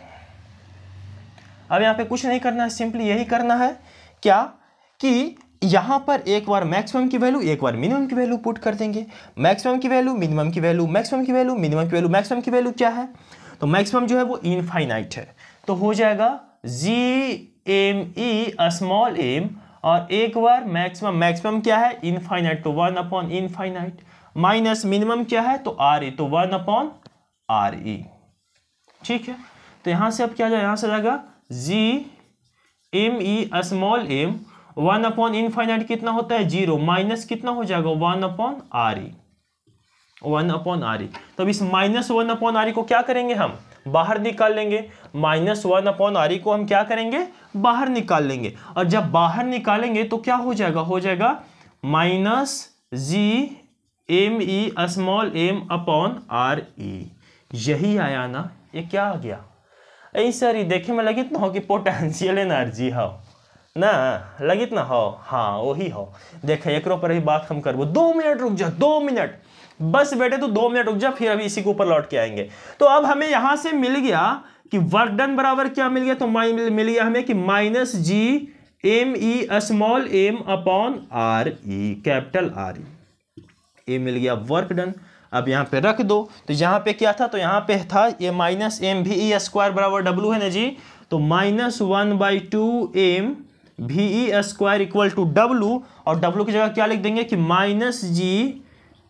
अब यहाँ पे कुछ नहीं करना है, सिंपली यही करना है क्या कि यहां पर एक बार मैक्सिमम की वैल्यू एक बार मिनिमम की वैल्यू पुट कर देंगे। मैक्सिमम की वैल्यू मिनिमम की वैल्यू, मैक्सिमम की वैल्यू मिनिमम की वैल्यू। मैक्सिमम की वैल्यू क्या है, तो मैक्सिमम जो है वो इनफाइनाइट है, तो हो जाएगा GME और एक बार मैक्सिमम, मैक्सिमम क्या है इनफाइनाइट, तो 1/इनफाइनाइट माइनस मिनिमम क्या है तो RE, तो 1/RE। ठीक है, तो यहां से अब क्या जाए, यहां से जाएगा GME 1/इनफाइनाइट कितना होता है 0 माइनस कितना हो जाएगा 1/RE, 1/RE। तो अब इस -1/RE को क्या करेंगे, हम बाहर निकाल लेंगे। -1/RE को हम क्या करेंगे, बाहर निकाल लेंगे। और जब बाहर निकालेंगे तो क्या हो जाएगा, हो जाएगा -GME यही आया ना, ये क्या आ गया ऐसा ही देखे में लगित ना हो कि पोटेंशियल एनर्जी हो ना, लगित ना हो, हाँ वही हो। देखे एक पर ही बात हम करबो, 2 मिनट रुक जा, 2 मिनट बस बेटे, तो 2 मिनट रुक जा, फिर अभी इसी के ऊपर लौट के आएंगे। तो अब हमें यहां से मिल गया कि वर्क डन बराबर क्या मिल गया, तो मिल गया हमें कि -GME कैपिटल RE, ये मिल गया वर्क डन। अब यहाँ पे रख दो, तो यहाँ पे क्या था, तो यहाँ पे था ये -MVE² बराबर W है ना जी, तो -1/2 MVE² इक्वल टू W, और W की जगह क्या लिख देंगे कि -G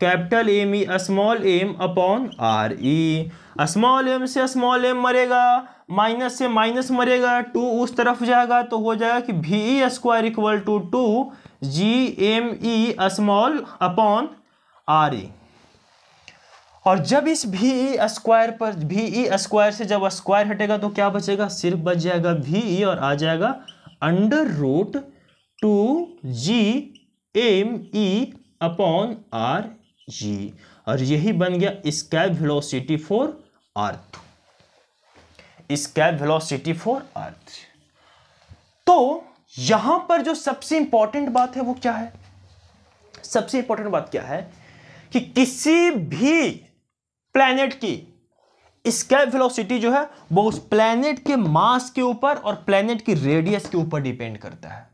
capital ME RE। Small m से स्मॉल m मरेगा, माइनस से माइनस मरेगा, 2 उस तरफ जाएगा तो हो जाएगा कि VE² equal to 2 GME RE। और जब इस VE² पर VE² से जब स्क्वायर हटेगा तो क्या बचेगा, सिर्फ बच जाएगा VE और आ जाएगा √2GME RG, और यही बन गया escape velocity for earth, escape velocity for earth. तो यहां पर जो सबसे इंपॉर्टेंट बात है वो क्या है, सबसे इंपॉर्टेंट बात क्या है कि किसी भी प्लैनेट की एस्केप वेलोसिटी जो है वो उस प्लैनेट के मास के ऊपर और प्लैनेट की रेडियस के ऊपर डिपेंड करता है,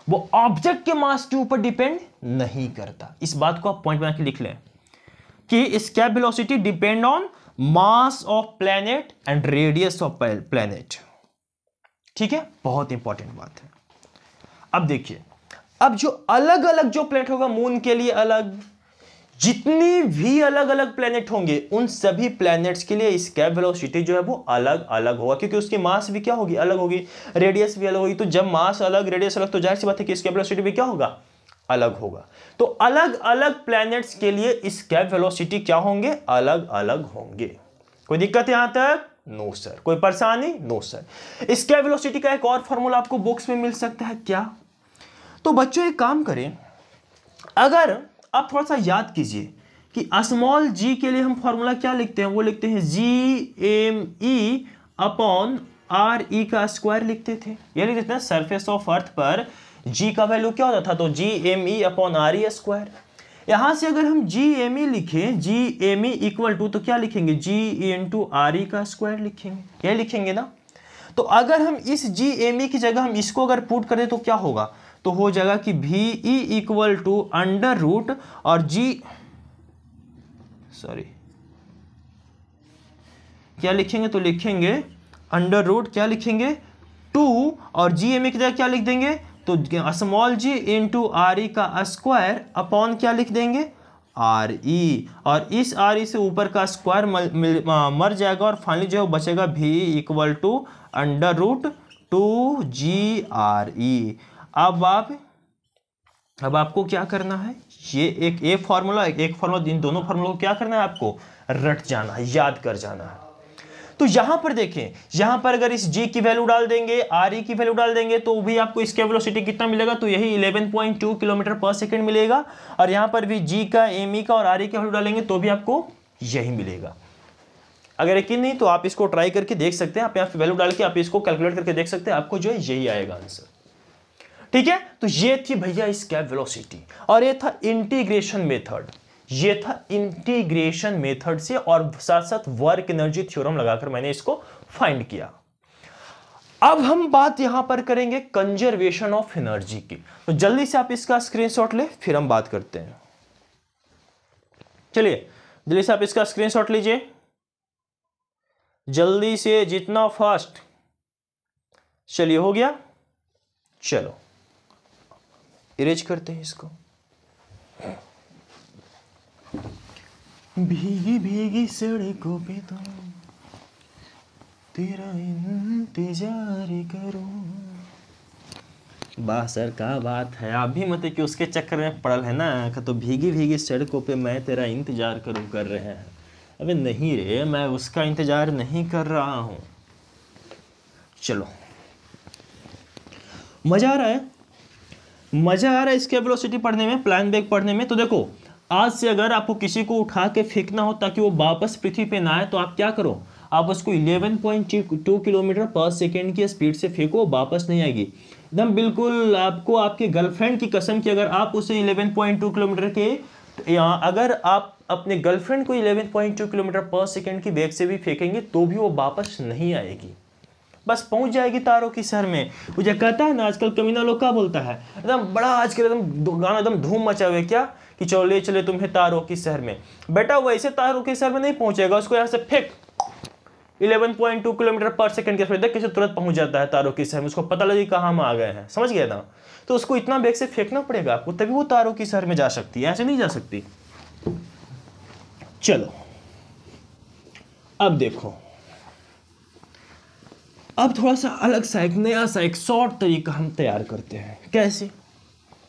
वो ऑब्जेक्ट के मास के ऊपर डिपेंड नहीं करता। इस बात को आप पॉइंट बना के लिख लें कि escape velocity depend on mass of planet and radius of planet. ठीक है, बहुत इंपॉर्टेंट बात है। अब देखिए, अब जो अलग अलग जो प्लैनेट होगा, मून के लिए अलग, जितनी भी अलग अलग प्लैनेट होंगे उन सभी प्लैनेट्स के लिए एस्केप वेलोसिटी जो है वो अलग अलग होगा, क्योंकि उसकी मास भी क्या होगी, अलग होगी, रेडियस भी अलग होगी। तो जब मास अलग रेडियस अलग तो जाहिर सी बात है कि एस्केप वेलोसिटी भी क्या होगा, अलग होगा। तो अलग अलग प्लैनेट्स के लिए एस्केप वेलोसिटी क्या होंगे, अलग अलग होंगे। कोई दिक्कत यहां तक, नो सर, कोई परेशानी, नो सर। एस्केप वेलोसिटी का एक और फॉर्मूला आपको बुक्स में मिल सकता है, क्या, तो बच्चों एक काम करें, अगर आप थोड़ा सा याद कीजिए कि स्मॉल g के लिए हम फॉर्मूला क्या लिखते हैं, वो लिखते हैं GME RE का स्क्वायर लिखते थे, ये लिख देते हैं सरफेस ऑफ अर्थ पर g का वैल्यू क्या होता था, तो GME RE स्क्वायर। यहां से अगर हम GME लिखें, GME इक्वल टू, तो क्या लिखेंगे, G इंटू RE का स्क्वायर लिखेंगे, ये लिखेंगे ना। तो अगर हम इस GME की जगह हम इसको अगर पुट करें तो क्या होगा, तो हो जाएगा कि VE equal to under root और क्या लिखेंगे, तो लिखेंगे अंडर रूट, क्या लिखेंगे 2 और GME की जगह क्या लिख देंगे, तो स्मॉल g इंटू RE का स्क्वायर अपॉन क्या लिख देंगे, RE, और इस RE से ऊपर का स्क्वायर मर जाएगा और फाइनली जो बचेगा VE इक्वल टू √2GRE। अब आपको क्या करना है, ये एक फॉर्मूला इन दोनों फॉर्मूला को क्या करना है, आपको रट जाना है, याद कर जाना है। तो यहां पर देखें, यहां पर अगर इस G की वैल्यू डाल देंगे, RE की वैल्यू डाल देंगे, तो भी आपको इसका वेलोसिटी कितना मिलेगा, तो यही 11.2 किलोमीटर पर सेकेंड मिलेगा। और यहां पर भी G का, ME का और RE का वैल्यू डालेंगे तो भी आपको यही मिलेगा। अगर यकीन नहीं तो आप इसको ट्राई करके देख सकते हैं, आप यहाँ वैल्यू डाल के आप इसको कैलकुलेट करके देख सकते हैं, आपको जो है यही आएगा आंसर। ठीक है, तो ये थी भैया स्केप वेलोसिटी, और ये था इंटीग्रेशन मेथड, ये था इंटीग्रेशन मेथड से और साथ साथ वर्क एनर्जी थ्योरम लगाकर मैंने इसको फाइंड किया। अब हम बात यहां पर करेंगे कंजर्वेशन ऑफ एनर्जी की। तो जल्दी से आप इसका स्क्रीनशॉट ले, फिर हम बात करते हैं। चलिए जल्दी से आप इसका स्क्रीनशॉट लीजिए, जल्दी से, जितना फास्ट। चलिए हो गया, चलो इरेज करते हैं इसको। भीगी भीगी सड़कों पे तो तेरा इंतजार करूं। बासर का बात है, आप भी मतलब कि उसके चक्कर में पड़ल है ना, तो भीगी भीगी सड़कों पे मैं तेरा इंतजार करूं कर रहे हैं। अबे नहीं रे, मैं उसका इंतजार नहीं कर रहा हूं। चलो, मजा आ रहा है, मजा आ रहा है इसके वेलोसिटी पढ़ने में, प्लान वेग पढ़ने में। तो देखो, आज से अगर आपको किसी को उठा के फेंकना हो ताकि वो वापस पृथ्वी पे ना आए, तो आप क्या करो, आप उसको 11.2 किलोमीटर पर सेकेंड की स्पीड से फेंको, वापस नहीं आएगी एकदम बिल्कुल। आपको आपके गर्लफ्रेंड की कसम कि अगर आप उसे 11.2 किलोमीटर के, अगर आप अपने गर्लफ्रेंड को 11.2 किलोमीटर पर सेकेंड की वेग से भी फेंकेंगे तो भी वो वापस नहीं आएगी, बस पहुंच जाएगी तारों की शहर में। मुझे कहता है ना, आजकल कमीना लोग क्या बोलता है, एकदम बड़ा आजकल एकदम गाना एकदम धूम मचा हुआ है क्या, कि चलो ले चले तुम्हें तारों की शहर में। बेटा वैसे तारों की शहर में नहीं पहुंचेगा, उसको यहाँ से फेंक 11.2 किलोमीटर पर सेकंड के स्पीड से किसी तुरंत पहुंच जाता है तारों की शहर में, उसको पता लगे कहाँ हम आ गए हैं, समझ गया ना। तो उसको इतना वेग से फेंकना पड़ेगा आपको, तभी वो तारों की शहर में जा सकती है, ऐसे नहीं जा सकती। चलो अब देखो, अब थोड़ा सा अलग सा एक नया सा एक शॉर्ट तरीका हम तैयार करते हैं। कैसे,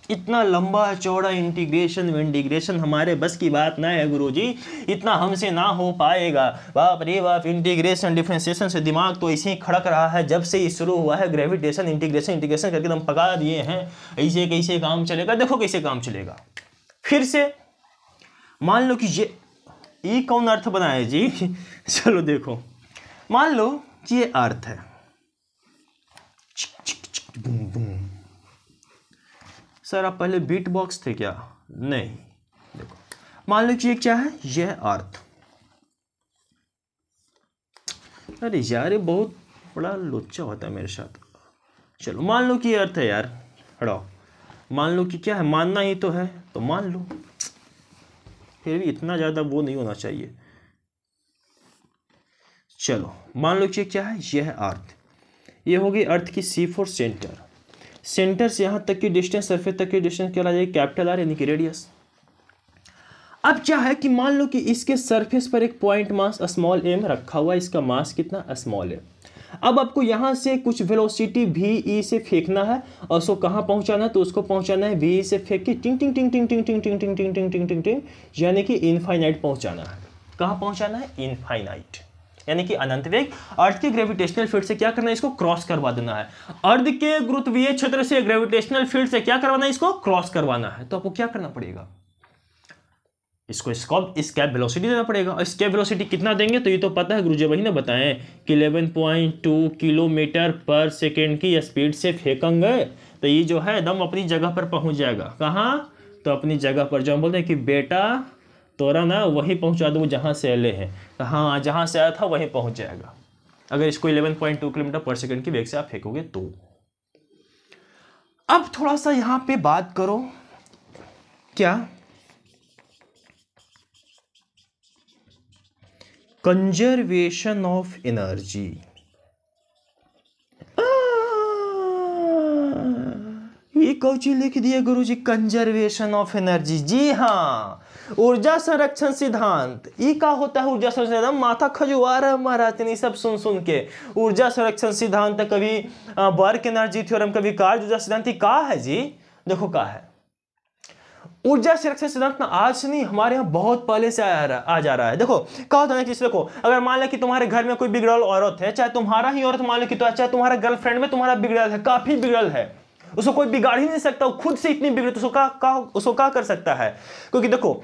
इतना लंबा चौड़ा इंटीग्रेशन विंटीग्रेशन हमारे बस की बात ना है गुरुजी, इतना हमसे ना हो पाएगा। बाप रे बाप, इंटीग्रेशन डिफरेंशिएशन से दिमाग तो ऐसे ही खड़क रहा है जब से ये शुरू हुआ है। ग्रेविटेशन इंटीग्रेशन करके हम पका दिए हैं, ऐसे कैसे काम चलेगा। देखो कैसे काम चलेगा, फिर से मान लो कि ये कौन अर्थ बनाए जी चलो देखो, मान लो कि ये अर्थ है, बूम बूम। सर आप पहले बीट बॉक्स थे क्या, नहीं। देखो मान लो कि ये क्या है, यह अर्थ। अरे यार ये बहुत बड़ा लोचा होता है मेरे साथ। चलो मान लो कि ये अर्थ है यार, हटाओ, मान लो कि क्या है, मानना ही तो है तो मान लो, फिर भी इतना ज़्यादा वो नहीं होना चाहिए। चलो मान लो कि क्या है, यह अर्थ, ये होगी अर्थ की C4 सेंटर, सेंटर से यहाँ तक की डिस्टेंस, सरफेस तक की डिस्टेंस क्या जाएगी, कैपिटल R यानी कि रेडियस। अब क्या है कि मान लो कि इसके सरफेस पर एक पॉइंट मास स्मॉल m रखा हुआ है, इसका मास कितना, स्मॉल m। अब आपको यहाँ से कुछ वेलोसिटी VE से फेंकना है और उसको कहाँ पहुँचाना है, तो उसको पहुँचाना है VE से फेंक के टिंग टिंग टिंग टिंग टिंग टिंग टिंग टिंग टिंग टिंग टिंग टिंग टिंग, यानी कि इनफाइनाइट पहुँचाना है। कहाँ पहुँचाना है, इनफाइनाइट यानी कि अनंत वेग। अर्थ के ग्रेविटेशनल फील्ड से क्या करना है, इसको क्रॉस करवा देना है। अर्थ के गुरुत्वीय क्षेत्र से ग्रेविटेशनल फील्ड से क्या करवाना है, इसको क्रॉस करवाना है। तो आपको क्या करना पड़ेगा, इसको स्केप वेलोसिटी देना पड़ेगा। और स्केप वेलोसिटी कितना देंगे, तो ये तो पता है गुरुजी वही ना बताएं कि 11.2 किलोमीटर पर सेकेंड की स्पीड से फेंकेंगे तो ये जो है एकदम अपनी जगह पर पहुंच जाएगा। कहाँ, तो अपनी जगह पर। जो हम बोलते हैं कि बेटा तोरा ना वही पहुंचा दो जहां से ले है, हाँ जहां से आया था वहीं पहुंच जाएगा, अगर इसको 11.2 किलोमीटर पर सेकंड की वेग से आप फेंकोगे तो। अब थोड़ा सा यहां पे बात करो, क्या कंजर्वेशन ऑफ एनर्जी। ये कौची लिख दिया गुरुजी, कंजर्वेशन ऑफ एनर्जी। जी हाँ, ऊर्जा संरक्षण सिद्धांत, ये क्या होता है ऊर्जा संरक्षण सिद्धांत? माथा खजुआ रहा है महाराज नहीं सब सुन सुन के। ऊर्जा संरक्षण सिद्धांत कभी वर्क एनर्जी थ्योरम, कभी कार्य ऊर्जा सिद्धांत, क्या है जी? देखो क्या है ऊर्जा संरक्षण सिद्धांत ना आज से नहीं, हमारे यहाँ बहुत पहले से आ जा रहा है। देखो क्या होता है कि देखो, अगर मान लो कि तुम्हारे घर में कोई बिगड़ल औरत है, चाहे तुम्हारा ही औरत मान लो कि तो चाहे तुम्हारा गर्लफ्रेंड में तुम्हारा बिगड़ल है, काफी बिगड़ल है, उसको कोई बिगाड़ ही नहीं सकता, वो खुद से इतनी बिगड़े, तो उसको क्या कर सकता है? क्योंकि देखो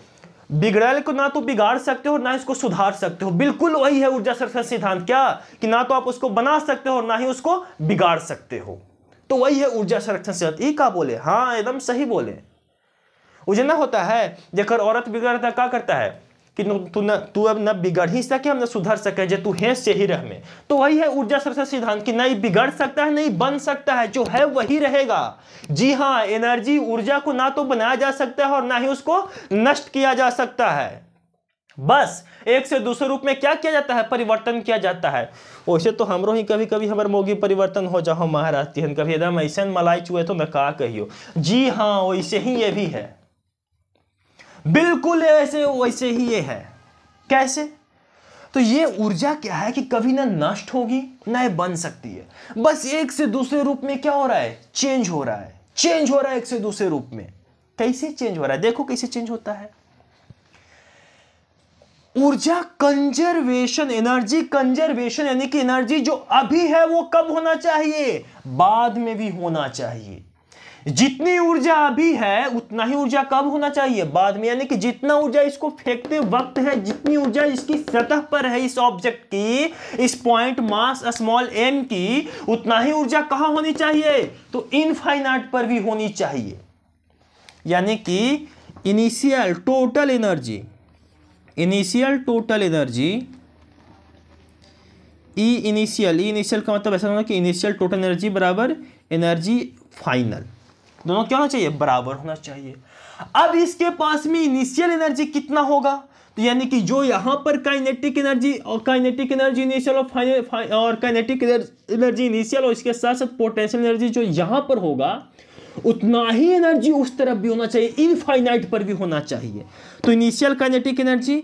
बिगड़ल को ना तो बिगाड़ सकते हो ना इसको सुधार सकते हो। बिल्कुल वही है ऊर्जा संरक्षण सिद्धांत, क्या कि ना तो आप उसको बना सकते हो ना ही उसको बिगाड़ सकते हो। तो वही है ऊर्जा संरक्षण सिद्धांत। ये क्या बोले? हाँ एकदम सही बोले। उसे ना होता है जेकर औरत बिगड़ता क्या करता है कि तू अब न बिगड़ ही सके हम न सुधर सके, जे तू है से ही रह में। तो वही है ऊर्जा संरक्षण सिद्धांत कि नहीं बिगड़ सकता है नहीं बन सकता है, जो है वही रहेगा। जी हाँ, एनर्जी ऊर्जा को ना तो बनाया जा सकता है और ना ही उसको नष्ट किया जा सकता है, बस एक से दूसरे रूप में क्या किया जाता है? परिवर्तन किया जाता है। वैसे तो हमरो ही कभी कभी हमारे मोगी परिवर्तन हो जाओ महाराज तिहन, कभी एकदम ऐसे मलाई चुए तो न का कहियो। जी हाँ, वैसे ही ये भी है, बिल्कुल ऐसे वैसे ही ये है। कैसे? तो ये ऊर्जा क्या है कि कभी ना नष्ट होगी ना ये बन सकती है, बस एक से दूसरे रूप में क्या हो रहा है? चेंज हो रहा है, चेंज हो रहा है एक से दूसरे रूप में। कैसे चेंज हो रहा है? देखो कैसे चेंज होता है। ऊर्जा कंजर्वेशन, एनर्जी कंजर्वेशन, यानी कि एनर्जी जो अभी है वो कब होना चाहिए? बाद में भी होना चाहिए। जितनी ऊर्जा अभी है उतना ही ऊर्जा कब होना चाहिए? बाद में। यानी कि जितना ऊर्जा इसको फेंकते वक्त है, जितनी ऊर्जा इसकी सतह पर है इस ऑब्जेक्ट की, इस पॉइंट मास स्मॉल m की, उतना ही ऊर्जा कहां होनी चाहिए? तो इनफाइनाइट पर भी होनी चाहिए। यानी कि initial total energy, initial total energy, ई इनिशियल का मतलब ऐसा होगा कि इनिशियल टोटल एनर्जी बराबर एनर्जी फाइनल, दोनों क्या होना चाहिए? बराबर होना चाहिए। अब इसके पास में इनिशियल एनर्जी कितना होगा? तो यानी कि जो यहां पर काइनेटिक एनर्जी और काइनेटिक एनर्जी इनिशियल और फाइनल और काइनेटिक एनर्जी इनिशियल और इसके साथ साथ पोटेंशियल एनर्जी जो यहां पर होगा, उतना ही एनर्जी उस तरफ भी होना चाहिए, इनफाइनाइट पर भी होना चाहिए। तो इनिशियल काइनेटिक एनर्जी,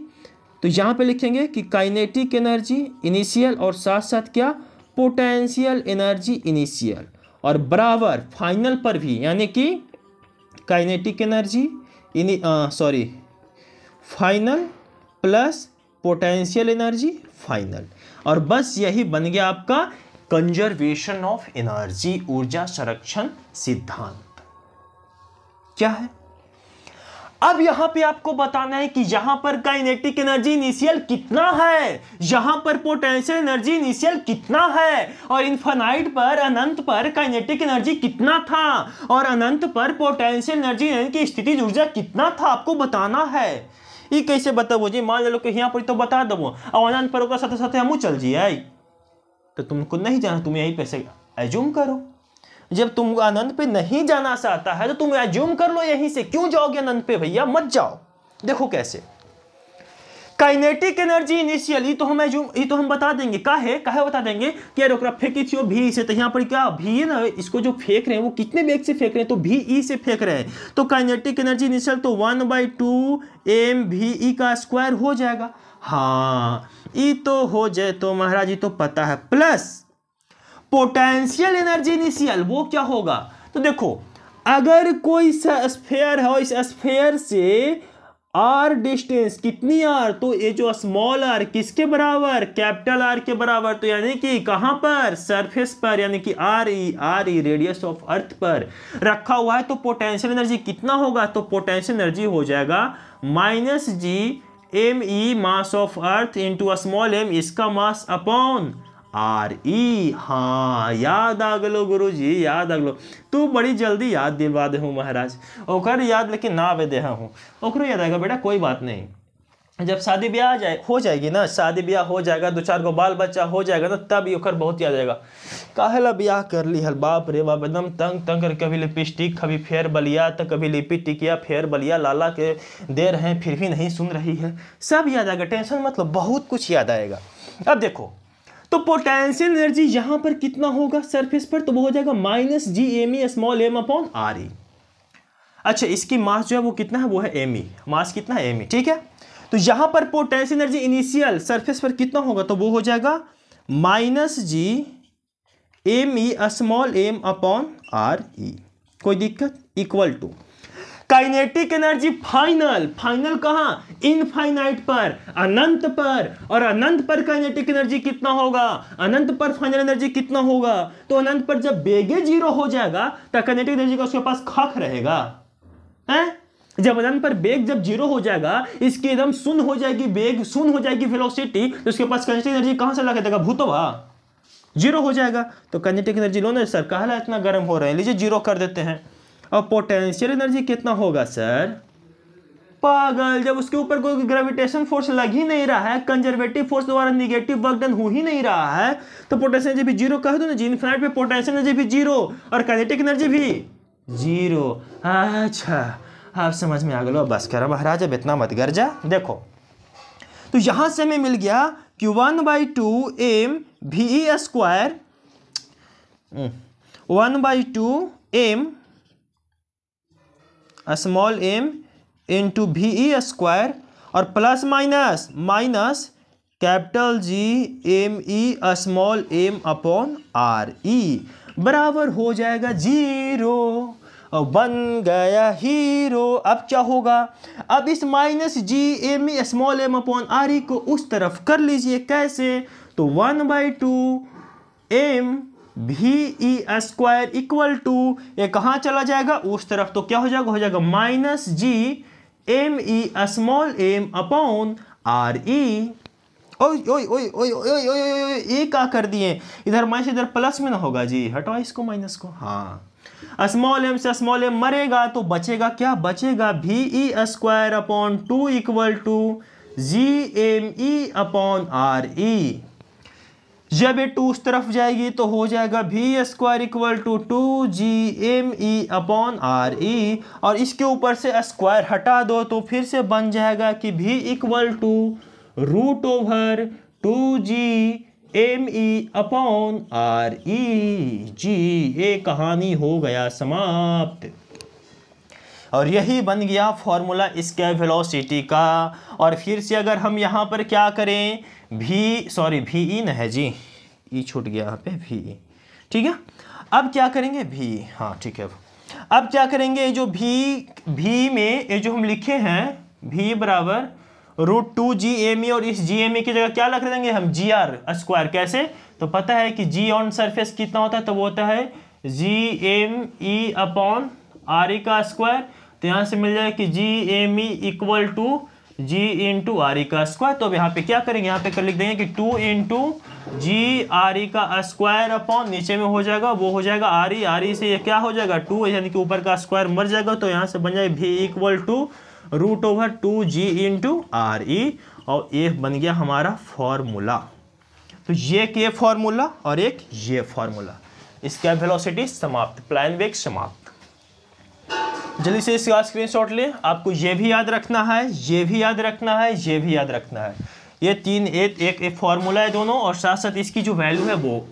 तो यहां पे लिखेंगे कि काइनेटिक एनर्जी इनिशियल और साथ साथ क्या? पोटेंशियल एनर्जी इनिशियल, और बराबर फाइनल पर भी, यानी कि kinetic energy final plus potential energy final. और बस यही बन गया आपका कंजर्वेशन ऑफ एनर्जी, ऊर्जा संरक्षण सिद्धांत। क्या है? अब यहां पे आपको बताना है कि यहां पर काइनेटिक एनर्जी इनिशियल कितना है, यहां पर पोटेंशियल एनर्जी इनिशियल कितना है, और इनफाइनाइट पर अनंत पर काइनेटिक एनर्जी कितना था, और अनंत पर पोटेंशियल एनर्जी यानी कि स्थितिज ऊर्जा कितना था, आपको बताना है। ये कैसे बताओ जी? मान लो कि यहाँ पर तो बता दो और अनंत पर साथ साथ हम चल जाइए, तो तुमको नहीं जाना, तुम यही पे से एज्यूम करो। जब तुम अनंत पे नहीं जाना चाहता है तो तुम एज्यूम कर लो यहीं से, क्यों जाओगे अनंत पे भैया? मत जाओ। देखो कैसे काइनेटिक एनर्जी इनिशियल, ये तो हम बता देंगे, काहे बता देंगे कि यार ओकरा फेंकी थी भी से, तो यहाँ पर क्या भी है ना, इसको जो फेंक रहे हैं वो कितने वेग से फेंक रहे हैं? तो भी ई से फेंक रहे हैं। तो काइनेटिक एनर्जी इनिशियल तो 1/2 mv का स्क्वायर हो जाएगा। हाँ ये तो हो जाए तो महाराज ये तो पता है, प्लस पोटेंशियल एनर्जी इनिशियल वो क्या होगा? तो देखो अगर कोई स्फीयर है, इस स्फीयर से आर डिस्टेंस कितनी आर, तो ये जो स्मॉल आर किसके बराबर? कैपिटल आर के बराबर। तो यानी कि कहां पर? सरफेस पर, यानी कि आर ई रेडियस ऑफ अर्थ पर रखा हुआ है। तो पोटेंशियल एनर्जी कितना होगा? तो पोटेंशियल एनर्जी हो जाएगा -g mass of earth into small m, इसका मास अपॉन आर ई। हाँ याद आ गलो गुरुजी, याद आ गलो। तू बड़ी जल्दी याद दिलवा दे हूँ महाराज, ओकर याद लेकिन ना आवे दे हूँ, ओकरो याद आएगा बेटा, कोई बात नहीं। जब शादी ब्याह हो जाएगी ना, शादी ब्याह हो जाएगा, 2-4 गो बाल बच्चा हो जाएगा ना, तब ये ओकर बहुत याद आएगा। काहेला ब्याह कर ली हल, बाप रे बाप, एकदम तंग तंग कर, कभी लिपस्टिक कभी फेयर बलिया, तो कभी लिपी टिकिया फेयर बलिया लाला के दे रहे हैं, फिर भी नहीं सुन रही है। सब याद आएगा, टेंशन मतलब बहुत कुछ याद आएगा। अब देखो तो पोटेंशियल एनर्जी यहां पर कितना होगा सरफेस पर? तो वो हो जाएगा -g m small m upon R ई। अच्छा, इसकी मास जो है वो कितना है, वो है एम ई, मास कितना है एम ई, ठीक है। तो यहां पर पोटेंशियल एनर्जी इनिशियल सरफेस पर कितना होगा, तो वो हो जाएगा minus G M E small M upon R E, कोई दिक्कत, equal to kinetic energy final, final कहां, इनफाइनाइट पर, अनंत पर, और अनंत पर काइनेटिक एनर्जी कितना होगा, अनंत पर फाइनल एनर्जी कितना होगा, तो अनंत पर जब बेगे जीरो हो जाएगा तो काइनेटिक एनर्जी का उसके पास खख रहेगा, है। जब अनंत पर बेग जब जीरो हो जाएगा, इसकी एकदम शून्य हो जाएगी, बेग शून्य हो जाएगी वेलोसिटी, तो उसके पास काइनेटिक एनर्जी कहां से लगा देगा, भूतवा, जीरो हो जाएगा। तो काइनेटिक एनर्जी लो ना सर, काहे इतना गर्म हो रहे हैं, लीजिए जीरो कर देते हैं। और पोटेंशियल एनर्जी कितना होगा सर, पागल, जब उसके ऊपर कोई ग्रेविटेशन फोर्स लग ही नहीं रहा है, कंजर्वेटिव फोर्स द्वारा निगेटिव वर्क डन हो ही नहीं रहा है, तो पोटेंशियल एनर्जी भी जीरो कह दो ना जी, इनफिनिट पे पोटेंशियल एनर्जी भी जीरो और काइनेटिक एनर्जी भी जीरो। अच्छा, आप समझ में आ गए, बस करो महाराज, अब इतना मत गरजा। देखो, तो यहां से हमें मिल गया कि 1/2 M V E square, 1/2 M small M into V E square और plus minus minus capital G M E small M upon R E बराबर हो जाएगा जीरो, और बन गया हीरो। अब क्या होगा, अब इस minus G M E small M upon R E को उस तरफ कर लीजिए, कैसे, तो 1/2 M V E square equal to, ये कहाँ चला जाएगा, उस तरफ, तो क्या हो जाएगा minus G M E small M upon R E. ओए ओए ओए ओए ओए ओए, ये क्या कर दिए, इधर माइनस इधर प्लस में ना होगा जी, हटाओ इसको माइनस को, हाँ, स्मॉल एम से स्मॉल एम मरेगा तो बचेगा क्या, बचेगा V E square upon 2 equal to G M E upon R E. जब ये 2 उस तरफ जाएगी तो हो जाएगा V square equal to 2 G M E upon R E, और इसके ऊपर से स्क्वायर हटा दो तो फिर से बन जाएगा कि V equal to root over 2 G M E upon R E G. ये कहानी हो गया समाप्त, और यही बन गया फॉर्मूला इसके वेलोसिटी का। और फिर से अगर हम यहाँ पर क्या करें, वी ई न है जी, ई छूट गया यहाँ पे वी ई, ठीक है। अब क्या करेंगे वी, हाँ ठीक है, अब क्या करेंगे, जो वी में ये जो हम लिखे हैं वी बराबर रूट 2 जी एम ई, और इस जी एम ई की जगह क्या रख देंगे हम, जी आर स्क्वायर। कैसे, तो पता है कि जी ऑन सरफेस कितना होता है, तो वो होता है G M E upon R E का स्क्वायर, तो यहाँ से मिल जाएगा कि G M E equal to G into R E का स्क्वायर। तो अब यहाँ पे क्या करेंगे, यहाँ पे कर लिख देंगे कि 2 इंटू जी आर ई का स्क्वायर अपॉन, नीचे में हो जाएगा वो हो जाएगा आर ई से ये क्या हो जाएगा 2, यानी कि ऊपर का स्क्वायर मर जाएगा, तो यहाँ से बन जाएगा भी equal to root over 2 G into R E, और ये बन गया हमारा फॉर्मूला। तो ये के फॉर्मूला और एक ये फॉर्मूला, इसका वेलोसिटी समाप्त, प्लान वेग समाप्त। जल्दी से इसका स्क्रीनशॉट ले, आपको ये भी याद रखना है, ये भी याद रखना है, ये भी याद रखना है, ये तीन एक फॉर्मूला है दोनों, और साथ साथ इसकी जो वैल्यू है वो।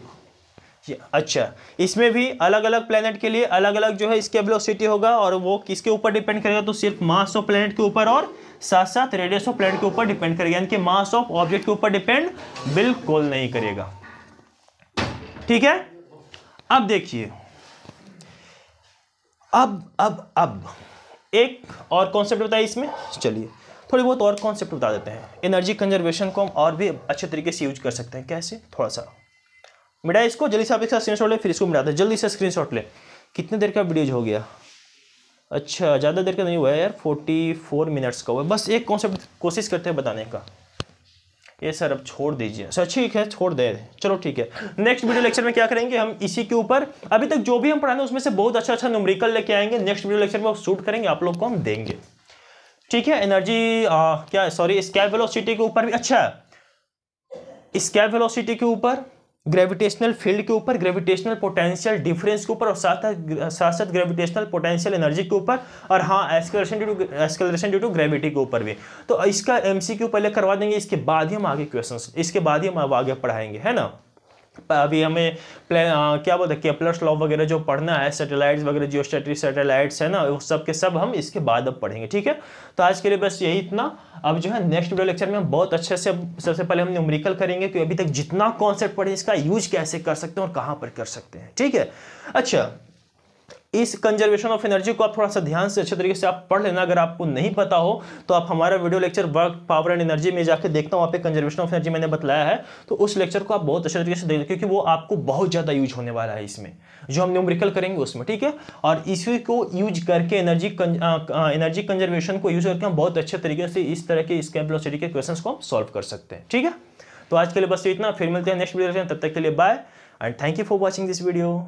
अच्छा, इसमें भी अलग अलग प्लेनेट के लिए अलग अलग जो है इसके वेलोसिटी होगा, और वो किसके ऊपर डिपेंड करेगा, तो सिर्फ मास ऑफ प्लेनेट के ऊपर और साथ साथ रेडियस ऑफ प्लेनेट के ऊपर डिपेंड करेगा, यानी कि मास ऑफ ऑब्जेक्ट के ऊपर डिपेंड बिल्कुल नहीं करेगा, ठीक है। अब देखिए, अब एक और कॉन्सेप्ट बताइए इसमें, चलिए थोड़ी बहुत और कॉन्सेप्ट बता देते हैं। एनर्जी कंजर्वेशन को हम और भी अच्छे तरीके से यूज कर सकते हैं, कैसे, थोड़ा सा मिटा इसको, जल्दी से आप इसका स्क्रीनशॉट ले, फिर इसको मिटा दे, जल्दी से स्क्रीनशॉट ले। कितने देर का वीडियो हो गया, अच्छा ज़्यादा देर का नहीं हुआ है यार, 44 मिनट्स का हुआ, बस एक कॉन्सेप्ट कोशिश करते हैं बताने का। ये सर अब छोड़ दीजिए सर, ठीक है छोड़ दे, चलो ठीक है। नेक्स्ट वीडियो लेक्चर में क्या करेंगे, हम इसी के ऊपर अभी तक जो भी हम पढ़ाएंगे उसमें से बहुत अच्छा न्यूमेरिकल लेके आएंगे, नेक्स्ट वीडियो लेक्चर में शूट करेंगे, आप लोग को हम देंगे, ठीक है। एनर्जी स्केप वेलोसिटी के ऊपर भी, अच्छा स्केप वेलोसिटी के ऊपर, ग्रेविटेशनल फील्ड के ऊपर, ग्रेविटेशनल पोटेंशियल डिफरेंस के ऊपर, और साथ साथ ग्रेविटेशनल पोटेंशियल एनर्जी के ऊपर, और हाँ एक्सेलरेशन ड्यू टू ग्रेविटी के ऊपर भी। तो इसका एमसीक्यू पहले करवा देंगे, इसके बाद ही हम आगे क्वेश्चंस, इसके बाद ही हम आगे पढ़ाएंगे, है ना। अभी हमें क्या बोलते हैं केपलर्स लॉ वगैरह जो पढ़ना है, सैटेलाइट्स वगैरह, जियोस्टेटरी सैटेलाइट्स है ना, वो सब के सब हम इसके बाद अब पढ़ेंगे। ठीक है, तो आज के लिए बस यही इतना। अब जो है नेक्स्ट वीडियो लेक्चर में हम बहुत अच्छे से, सबसे पहले हम न्यूमेरिकल करेंगे कि अभी तक जितना कॉन्सेप्ट पढ़े इसका यूज कैसे कर सकते हैं और कहाँ पर कर सकते हैं। ठीक है, अच्छा इस कंजर्वेशन ऑफ एनर्जी को आप थोड़ा सा ध्यान से अच्छे तरीके से आप पढ़ लेना। अगर आपको नहीं पता हो तो आप हमारा video lecture work power and energy में जाके देखना, वहाँ पे कंजर्वेशन ऑफ एनर्जी मैंने बताया है, तो उस लेक्चर को आप बहुत अच्छे तरीके से देखना, क्योंकि वो आपको बहुत ज़्यादा यूज होने वाला है इसमें, जो हम न्यूमेरिकल करेंगे उसमें। ठीक है, और इसी को यूज करके एनर्जी कंजर्वेशन को यूज करके हम बहुत अच्छे तरीके से इस तरह के स्केप वेलोसिटी के क्वेश्चन को हम सॉल्व कर सकते हैं। ठीक है, तो आज के लिए बस इतना, फिर मिलते हैं नेक्स्ट वीडियो। तब तक के लिए bye and thank you for watching this video.